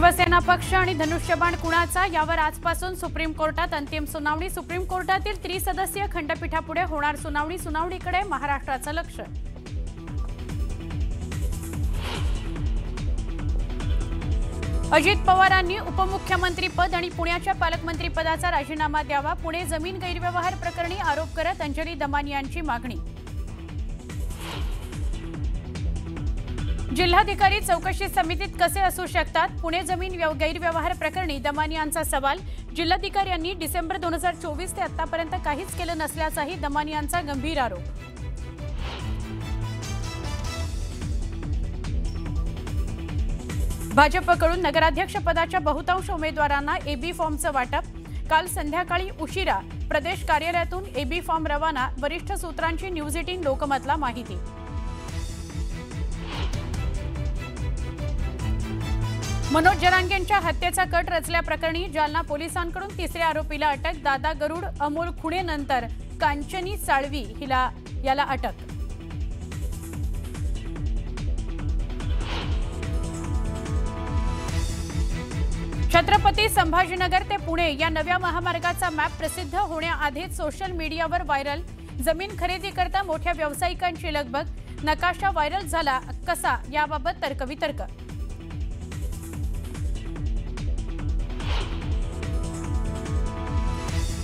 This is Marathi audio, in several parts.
शिवसेना पक्ष आणि धनुष्यबाण कुणाचा यावर आजपासून सुप्रीम कोर्टात अंतिम सुनावणी। सुप्रीम कोर्टातील त्रिसदस्यीय खंडपीठापुढे होणार सुनावणीकडे महाराष्ट्राचं लक्ष। अजित पवारांनी उपमुख्यमंत्रीपद आणि पुण्याच्या पालकमंत्रीपदाचा राजीनामा द्यावा। पुणे जमीन गैरव्यवहार प्रकरणी आरोप करत अंजली दमानी यांची मागणी। जिल्हाधिकारी चौकशी समितीत कसे असू शकतात? पुणे जमीन गैरव्यवहार प्रकरणी दमानी यांचा सवाल। जिल्हाधिकाऱ्यांनी डिसेंबर 2024 ते आतापर्यंत काहीच केलं नसल्याचाही दमानी यांचा गंभीर आरोप। भाजपकडून नगराध्यक्षपदाच्या बहुतांश उमेदवारांना एबी फॉर्मचं वाटप। काल संध्याकाळी उशिरा प्रदेश कार्यालयातून एबी फॉर्म रवाना। वरिष्ठ सूत्रांची न्यूज 18 लोकमतला माहिती। मनोज जरांगेंच्या हत्येचा कट रचल्याप्रकरणी जालना पोलिसांकडून तिसऱ्या आरोपीला अटक। दादा गरुड अमोल खुणेनंतर कांचनी साळवी याला अटक। छत्रपती संभाजीनगर ते पुणे या नव्या महामार्गाचा मॅप प्रसिद्ध होण्याआधीच सोशल मीडियावर व्हायरल। जमीन खरेदीकरता मोठ्या व्यावसायिकांची लगबग। नकाशा व्हायरल झाला कसा याबाबत तर्कवितर्क।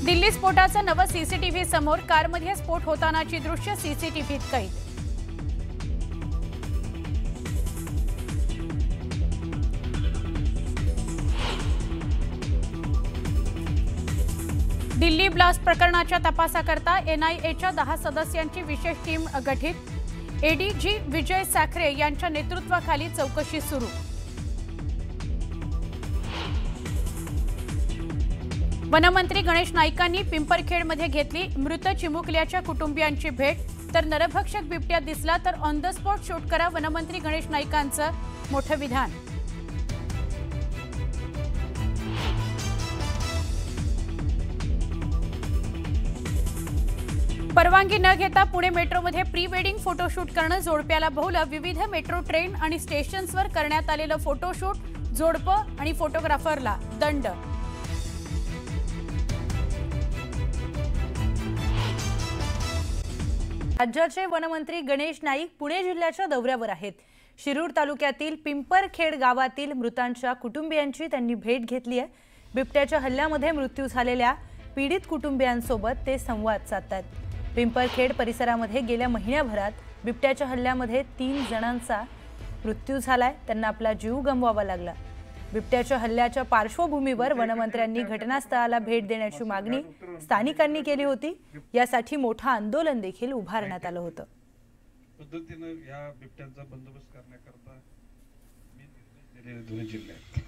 दिल्ली स्फोटाचं नवं सीसीटीव्ही समोर। कारमध्ये स्फोट होतानाची दृश्य सीसीटीव्हीत कैद। दिल्ली ब्लास्ट प्रकरणाच्या तपासाकरता एनआयएच्या 10 सदस्यांची विशेष टीम गठीत। एडीजी विजय साखरे यांच्या नेतृत्वाखाली चौकशी सुरू। वनमंत्री गणेश नाईकांनी पिंपरखेडमध्ये घेतली मृत चिमुकल्याच्या कुटुंबियांची भेट। तर नरभक्षक बिबट्या दिसला तर ऑन द स्पॉट शूट करा, वनमंत्री गणेश नाईकांचं मोठं विधान। परवानगी न घेता पुणे मेट्रोमध्ये प्री वेडिंग फोटोशूट करणं जोडप्याला भोवलं। विविध मेट्रो ट्रेन आणि स्टेशन्सवर करण्यात आलेलं फोटोशूट, जोडपं आणि फोटोग्राफरला दंड। राज्याचे वनमंत्री गणेश नाईक पुणे जिल्ह्याच्या दौऱ्यावर आहेत। शिरूर तालुक्यातील पिंपरखेड गावातील मृतांच्या कुटुंबियांची त्यांनी भेट घेतली आहे। बिबट्याच्या हल्ल्यामध्ये मृत्यू झालेल्या पीडित कुटुंबियांसोबत ते संवाद साधतात। पिंपरखेड परिसरामध्ये गेल्या महिन्याभरात बिबट्याच्या हल्ल्यामध्ये 3 जणांचा मृत्यू झालाय, त्यांना आपला जीव गमवावा लागला। बिबट्याच्या हल्ल्याच्या पार्श्वभूमीवर वनमंत्र्यांनी घटनास्थळाला भेट देण्याची मागणी स्थानिकांनी केली होती। यासाठी मोठं आंदोलन देखील उभारण्यात आलं होतं। पद्धतीने या बिबट्यांचा बंदोबस्त करण्याकरता दोन्ही जिल्ह्यात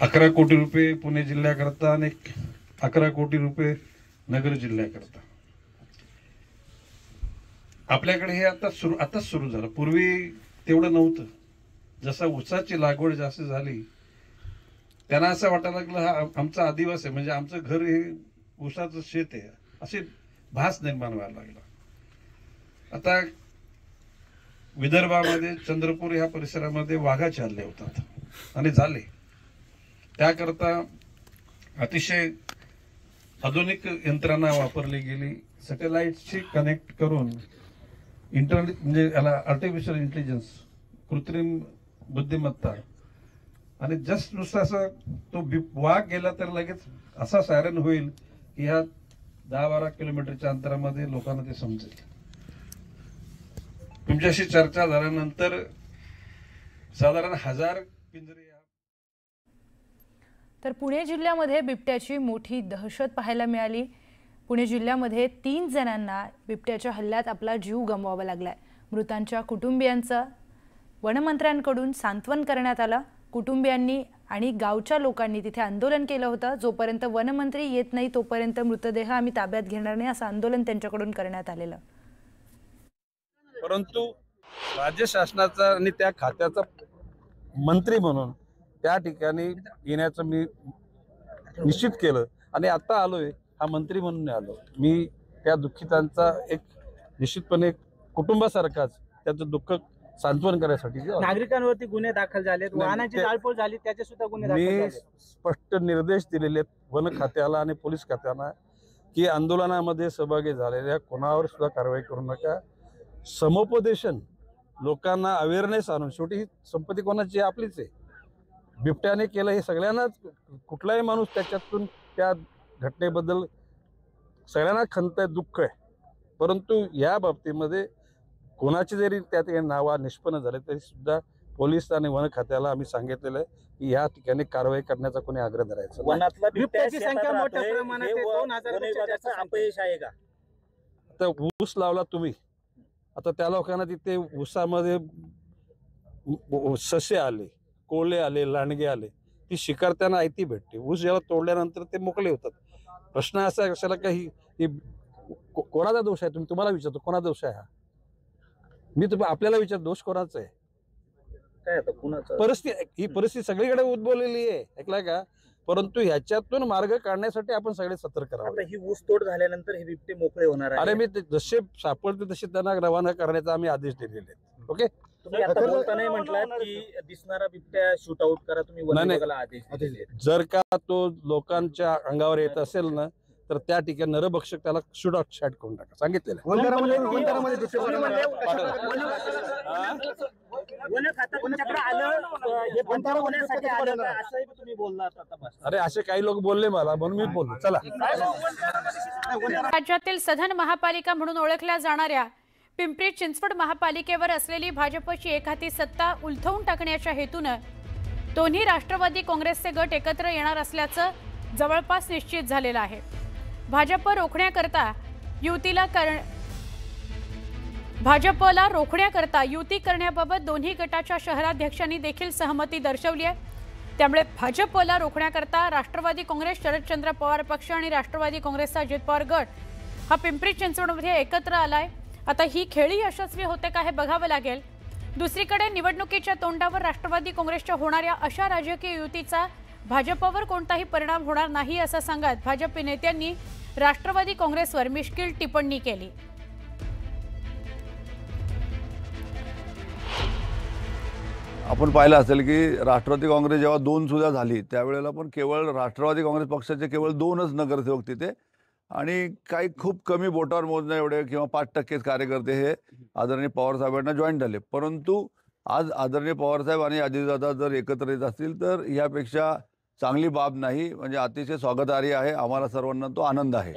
11 कोटी रुपये पुणे जिल्ह्याकरता आणि 11 कोटी रुपये नगर जिल्ह्याकरता। आपल्याकडे हे आताच सुरू झालं, पूर्वी तेवढं नव्हतं। जसा ऊसाची लागवड जास्त झाली त्यांना असं वाटायला लागलं हा आमचा आदिवास आहे, म्हणजे आमचं घर हे ऊसाचं शेत आहे, असे भास निर्माण व्हायला लागला। आता विदर्भामध्ये चंद्रपूर ह्या परिसरामध्ये वाघाचे हल्ले होतात आणि झाले। त्याकरता अतिशय आधुनिक यंत्रणा वापरली गेली। सॅटेलाइटशी कनेक्ट करून इंटरनेट म्हणजे याला आर्टिफिशियल इंटेलिजन्स, कृत्रिम बुद्धिमत्ता, आणि जस्ट नुसतं असं तो वाघ गेला तर लगेच असा सायरन होईल की ह्या 10-12 किलोमीटरच्या अंतरामध्ये लोकांना ते समजेल। तुमच्याशी चर्चा झाल्यानंतर साधारण 1000 पिंजरे। तर पुणे जिल्ह्यामध्ये बिबट्याची मोठी दहशत पाहायला मिळाली। पुणे जिल्ह्यामध्ये 3 जणांना बिबट्याच्या हल्ल्यात आपला जीव गमवावा लागलाय। मृतांच्या कुटुंबियांचं वनमंत्र्यांकडून सांत्वन करण्यात आलं। कुटुंबियांनी आणि गावच्या लोकांनी तिथे आंदोलन केलं होतं। जोपर्यंत वनमंत्री येत नाही तोपर्यंत मृतदेह आम्ही ताब्यात घेणार नाही, असं आंदोलन त्यांच्याकडून करण्यात आलेलं। परंतु राज्य शासनाचा आणि त्या खात्याचा मंत्री म्हणून त्या ठिकाणी येण्याचं मी निश्चित केलं आणि आता आलोय, हा मंत्री म्हणून आलो। मी त्या दुःखितांचा एक निश्चितपणे कुटुंबासारखाच त्याचं दुःख सांत्वन करायसाठी नागरिकांवरती गुन्हे दाखल झालेत, वाहनाची जाळपोळ झाली, त्याचे सुद्धा गुन्हे दाखल मी झाले. स्पष्ट निर्देश दिलेले आहेत वन खात्याला आणि पोलीस खात्याला की आंदोलनामध्ये सहभागी झालेल्या कोणावर सुद्धा कारवाई करू नका. समुपदेशन, लोकांना अवेअरनेस आणून, शेवटी ही संपत्ती कोणाची आपलीच आहे. बिबट्याने केलं हे सगळ्यांनाच, कुठलाही माणूस त्याच्यातून त्या घटनेबद्दल सगळ्यांना खंत आहे, दुःख आहे. परंतु या बाबतीमध्ये कोणाचे जरी त्यात नावा निष्पन्न झाले तरी सुद्धा पोलीस आणि वन खात्याला आम्ही सांगितलेलं आहे की या ठिकाणी कारवाई करण्याचा कोणी आग्रह धरायचा नाही. वनातला बिबट्याची संख्या मोठ्या प्रमाणात आहे, 2000 अपयश आहे का? आता ऊस लावला तुम्ही, आता त्या लोकांना तिथे ऊसामध्ये ससे आले, कोळे आले, लांडगे आले, ती शिकार त्यांना आयती भेटते. ऊस जेव्हा तोडल्यानंतर ते मोकळे होतात. प्रश्न असा कशाला काही कोणाचा दोष आहे? तुम्हाला विचारतो, कोणाचा दोष आहे हा? मी आपल्याला विचार, दोष कोणाचा आहे? काय आता कुणाचं? परिस्थिती, ही परिस्थिती सगळीकडे उद्भवलेली आहे, ऐकलाय का? परंतु ह्याच्यातून मार्ग काढण्यासाठी आपण सगळे सतर्क राहावे. ही ऊस तोड झाल्यानंतर हे बिबटे मोकळे होणार आहे. अरे मी जसे सापडते तसे त्यांना रवाना करण्याचा आम्ही आदेश दिलेले आहेत. ओके, तुम्ही आता बोलताना म्हटलात की दिसणारा बिबट्या शूट आउट करा, तुम्ही वन विभागाला आदेश दिलेले आहेत. जर का तो लोकांच्या अंगावर येत असेल ना तर त्या ठिकाणी नरभक्षक त्याला शूट आउट शॉट करून टाका, सांगितलेलं आहे. वन खातं तुमच्याकडे आलं, हे बंद होण्यासाठी आलं का? असंही तुम्ही बोललात आता. अरे असे काही लोक बोलले मला, म्हणून मी बोललो. चला, राज्यातील सधन महापालिका म्हणून ओळखल्या जाणाऱ्या पिंपरी चिंचवड महापालिकेवर असलेली भाजपची एकहाती सत्ता उलथवून टाकण्याच्या हेतूनं दोन्ही राष्ट्रवादी काँग्रेसचे गट एकत्र येणार असल्याचं जवळपास निश्चित झालेलं आहे. भाजपला रोखण्याकरता युती करण्याबाबत दोन्ही गटाच्या शहराध्यक्षांनी देखील सहमती दर्शवली आहे. त्यामुळे भाजपला रोखण्याकरता राष्ट्रवादी काँग्रेस, शरदचंद्र पवार पक्ष आणि राष्ट्रवादी काँग्रेसचा अजित पवार गट हा पिंपरी चिंचवडमध्ये एकत्र आलाय. आता ही खेळी यशस्वी होते का हे बघावं लागेल. दुसरीकडे निवडणुकीच्या तोंडावर राष्ट्रवादी काँग्रेसच्या होणाऱ्या अशा राजकीय युतीचा भाजपवर कोणताही परिणाम होणार नाही असं सांगत भाजप नेत्यांनी राष्ट्रवादी काँग्रेसवर मिश्किल टिप्पणी केली. आपण पाहिलं असेल की राष्ट्रवादी काँग्रेस जेव्हा 2 सुद्धा झाली त्यावेळेला पण केवळ राष्ट्रवादी काँग्रेस पक्षाचे केवळ 2च नगरसेवक तिथे, आणि काही खूप कमी बोटावर मोजण्या एवढे किंवा 5% कार्यकर्ते हे आदरणीय पवारसाहेबांना जॉईन झाले. परंतु आज आदरणीय पवारसाहेब आणि अजितदादा जर एकत्र येत असतील तर यापेक्षा चांगली बाब नाही. म्हणजे अतिशय स्वागतार्ह आहे. आम्हाला सर्वांना तो आनंद आहे.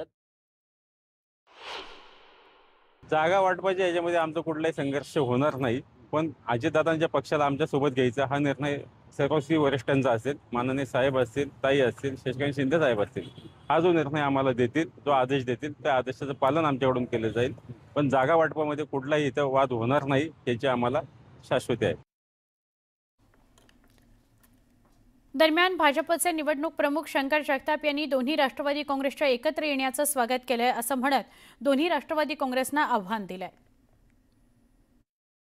जागा वाटपाच्या याच्यामध्ये आमचा कुठलाही संघर्ष होणार नाही, पण अजितदादांच्या पक्षाला आमच्या सोबत घ्यायचा हा निर्णय सर्वस्वी वरिष्ठांचा असेल, माननीय साहेब असतील, ताई असतील, शशिकांत शिंदे साहेब असतील. हा जो निर्णय आम्हाला देतील, जो आदेश देतील, त्या आदेशाचं पालन आमच्याकडून केलं जाईल. पण जागा वाटपामध्ये कुठलाही इथं वाद होणार नाही याची आम्हाला शाश्वती आहे. दरम्यान भाजपचे निवडणूक प्रमुख शंकर जगताप यांनी दोन्ही राष्ट्रवादी काँग्रेसच्या एकत्र येण्याचं स्वागत केलंय असं म्हणत दोन्ही राष्ट्रवादी काँग्रेसना आव्हान दिलंय.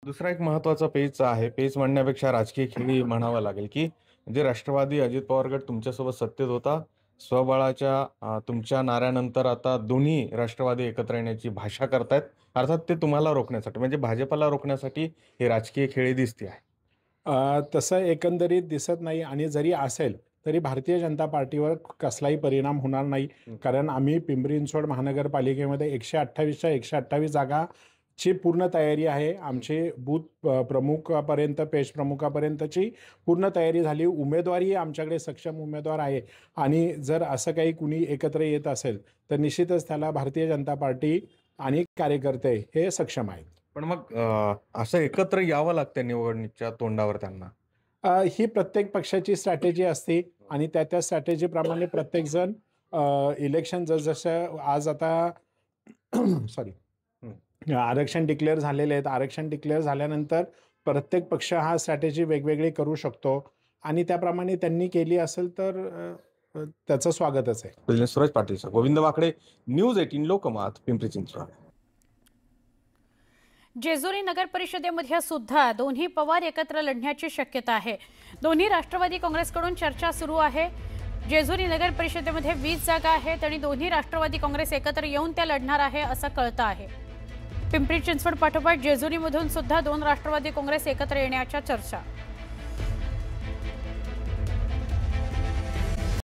दुसरा एक महत्त्वाचा पेच आहे, पेच म्हणण्यापेक्षा राजकीय खेळी म्हणावं लागेल की जे राष्ट्रवादी अजित पवार गट तुमच्यासोबत सत्तेत होता, स्वबळाच्या तुमच्या नाऱ्यानंतर आता दोन्ही राष्ट्रवादी एकत्र येण्याची भाषा करतायत. अर्थात ते तुम्हाला रोखण्यासाठी, म्हणजे भाजपला रोखण्यासाठी हे राजकीय खेळी दिसते आहे. तसं एकंदरीत दिसत नाही, आणि जरी असेल तरी भारतीय जनता पार्टीवर कसलाही परिणाम होणार नाही. कारण आम्ही पिंपरी चिंचवड महानगरपालिकेमध्ये 128च्या 128 जागाची पूर्ण तयारी आहे. आमचे बूथ प्रमुखापर्यंत, पेश प्रमुखापर्यंतची पूर्ण तयारी झाली. उमेदवारही आमच्याकडे सक्षम उमेदवार आहे, आणि जर असं काही कुणी एकत्र येत असेल तर निश्चितच त्याला भारतीय जनता पार्टी आणि कार्यकर्ते हे सक्षम आहेत. पण मग असं एकत्र यावं लागतं निवडणुकीच्या तोंडावर त्यांना. ही प्रत्येक पक्षाची स्ट्रॅटेजी असते, आणि त्या स्ट्रॅटेजीप्रमाणे प्रत्येकजण इलेक्शन जसं आज आता आरक्षण डिक्लेअर झालेले आहेत, आरक्षण डिक्लेअर झाल्यानंतर प्रत्येक पक्ष हा स्ट्रॅटेजी वेगवेगळी करू शकतो, आणि त्याप्रमाणे त्यांनी केली असेल तर त्याचं स्वागतच आहे. सुरेश पाटील, गोविंद वाकडे, न्यूज 18 लोकमत, पिंपरी चिंचवड. जेजुरी नगर परिषदेमध्ये सुद्धा दोन्ही पवार एकत्र लढण्याची शक्यता आहे. दोन्ही राष्ट्रवादी काँग्रेसकडून चर्चा सुरू आहे. जेजुरी नगर परिषदेमध्ये 20 जागा आहेत आणि दोन्ही राष्ट्रवादी काँग्रेस एकत्र येऊन त्या लढणार आहे असं कळतं आहे. पिंपरी चिंचवड पाठोपाठ जेजुरीमधून सुद्धा 2 राष्ट्रवादी काँग्रेस एकत्र येण्याच्या चर्चा.